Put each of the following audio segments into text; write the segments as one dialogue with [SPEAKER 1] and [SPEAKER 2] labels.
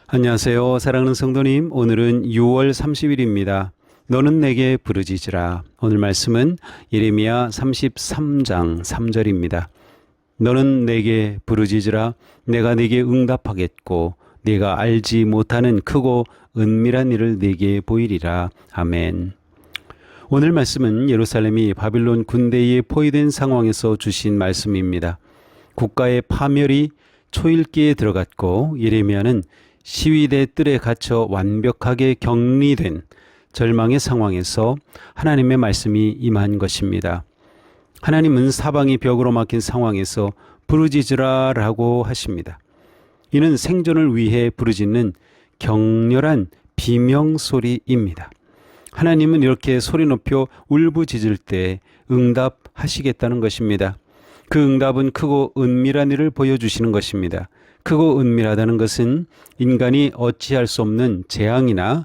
[SPEAKER 1] 안녕하세요. 사랑하는 성도님, 오늘은 6월 30일입니다. 너는 내게 부르짖으라. 오늘 말씀은 예레미야 33장 3절입니다. 너는 내게 부르짖으라. 내가 네게 응답하겠고 네가 알지 못하는 크고 은밀한 일을 네게 보이리라. 아멘. 오늘 말씀은 예루살렘이 바빌론 군대에 포위된 상황에서 주신 말씀입니다. 국가의 파멸이 초읽기에 들어갔고 예레미야는 시위대 뜰에 갇혀 완벽하게 격리된 절망의 상황에서 하나님의 말씀이 임한 것입니다. 하나님은 사방이 벽으로 막힌 상황에서 부르짖으라 라고 하십니다. 이는 생존을 위해 부르짖는 격렬한 비명소리입니다. 하나님은 이렇게 소리 높여 울부짖을 때 응답하시겠다는 것입니다. 그 응답은 크고 은밀한 일을 보여주시는 것입니다. 크고 은밀하다는 것은 인간이 어찌할 수 없는 재앙이나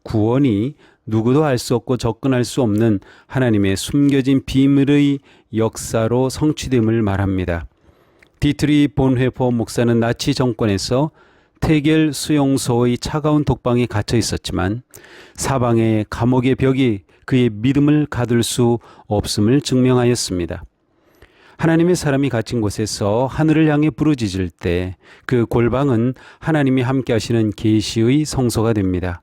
[SPEAKER 1] 구원이 누구도 알 수 없고 접근할 수 없는 하나님의 숨겨진 비밀의 역사로 성취됨을 말합니다. 디트리 본회포 목사는 나치 정권에서 태겔 수용소의 차가운 독방에 갇혀 있었지만 사방의 감옥의 벽이 그의 믿음을 가둘 수 없음을 증명하였습니다. 하나님의 사람이 갇힌 곳에서 하늘을 향해 부르짖을 때 그 골방은 하나님이 함께 하시는 계시의 성소가 됩니다.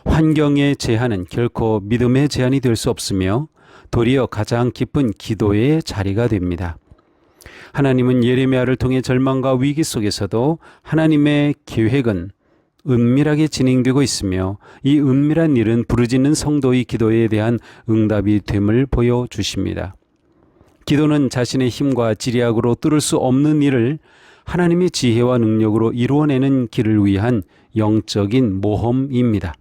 [SPEAKER 1] 환경의 제한은 결코 믿음의 제한이 될 수 없으며 도리어 가장 깊은 기도의 자리가 됩니다. 하나님은 예레미야를 통해 절망과 위기 속에서도 하나님의 계획은 은밀하게 진행되고 있으며 이 은밀한 일은 부르짖는 성도의 기도에 대한 응답이 됨을 보여주십니다. 기도는 자신의 힘과 지략으로 뚫을 수 없는 일을 하나님의 지혜와 능력으로 이루어내는 길을 위한 영적인 모험입니다.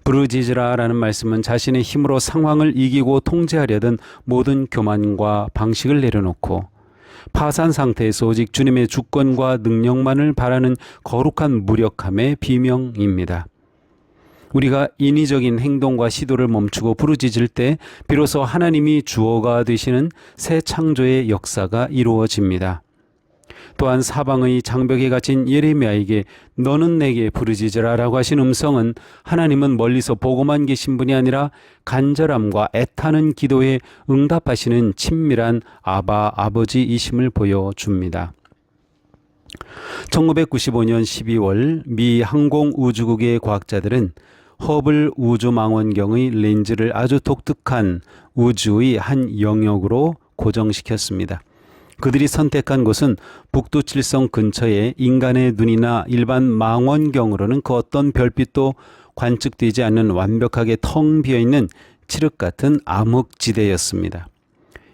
[SPEAKER 1] 부르짖으라 라는 말씀은 자신의 힘으로 상황을 이기고 통제하려던 모든 교만과 방식을 내려놓고 파산 상태에서 오직 주님의 주권과 능력만을 바라는 거룩한 무력함의 비명입니다. 우리가 인위적인 행동과 시도를 멈추고 부르짖을 때 비로소 하나님이 주어가 되시는 새 창조의 역사가 이루어집니다. 또한 사방의 장벽에 갇힌 예레미야에게 너는 내게 부르짖으라 라고 하신 음성은 하나님은 멀리서 보고만 계신 분이 아니라 간절함과 애타는 기도에 응답하시는 친밀한 아버지이심을 보여줍니다. 1995년 12월 미 항공우주국의 과학자들은 허블 우주망원경의 렌즈를 아주 독특한 우주의 한 영역으로 고정시켰습니다. 그들이 선택한 곳은 북두칠성 근처에 인간의 눈이나 일반 망원경으로는 그 어떤 별빛도 관측되지 않는 완벽하게 텅 비어있는 칠흑 같은 암흑지대였습니다.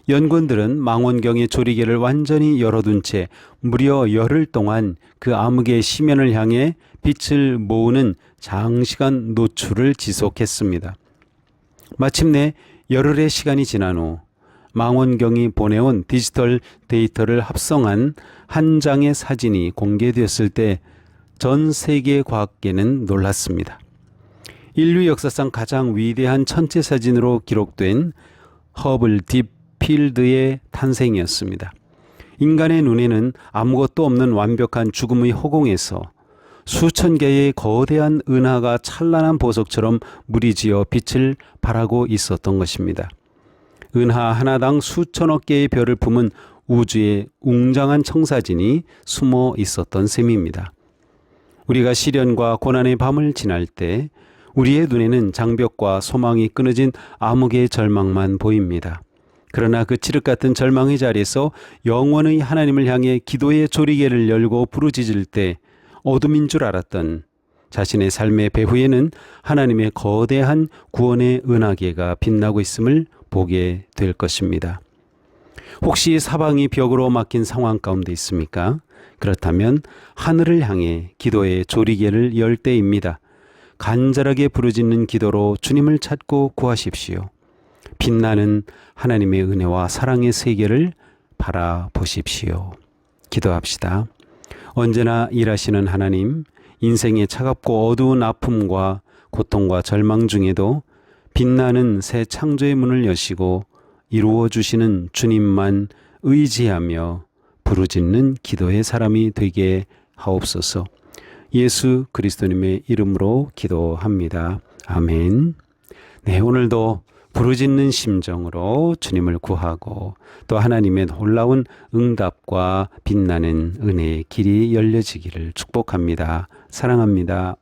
[SPEAKER 1] 연구원들은 망원경의 조리개를 완전히 열어둔 채 무려 열흘 동안 그 암흑의 심연을 향해 빛을 모으는 장시간 노출을 지속했습니다. 마침내 열흘의 시간이 지난 후 망원경이 보내온 디지털 데이터를 합성한 한 장의 사진이 공개되었을 때 전 세계 과학계는 놀랐습니다. 인류 역사상 가장 위대한 천체 사진으로 기록된 허블 딥필드의 탄생이었습니다. 인간의 눈에는 아무것도 없는 완벽한 죽음의 허공에서 수천 개의 거대한 은하가 찬란한 보석처럼 무리지어 빛을 발하고 있었던 것입니다. 은하 하나당 수천억 개의 별을 품은 우주의 웅장한 청사진이 숨어 있었던 셈입니다. 우리가 시련과 고난의 밤을 지날 때 우리의 눈에는 장벽과 소망이 끊어진 암흑의 절망만 보입니다. 그러나 그 칠흑 같은 절망의 자리에서 영원의 하나님을 향해 기도의 조리개를 열고 부르짖을 때 어둠인 줄 알았던 자신의 삶의 배후에는 하나님의 거대한 구원의 은하계가 빛나고 있음을 보게 될 것입니다. 혹시 사방이 벽으로 막힌 상황 가운데 있습니까? 그렇다면 하늘을 향해 기도의 조리개를 열 때입니다. 간절하게 부르짖는 기도로 주님을 찾고 구하십시오. 빛나는 하나님의 은혜와 사랑의 세계를 바라보십시오. 기도합시다. 언제나 일하시는 하나님, 인생의 차갑고 어두운 아픔과 고통과 절망 중에도 빛나는 새 창조의 문을 여시고 이루어 주시는 주님만 의지하며 부르짖는 기도의 사람이 되게 하옵소서. 예수 그리스도님의 이름으로 기도합니다. 아멘. 네, 오늘도 부르짖는 심정으로 주님을 구하고 또 하나님의 놀라운 응답과 빛나는 은혜의 길이 열려지기를 축복합니다. 사랑합니다.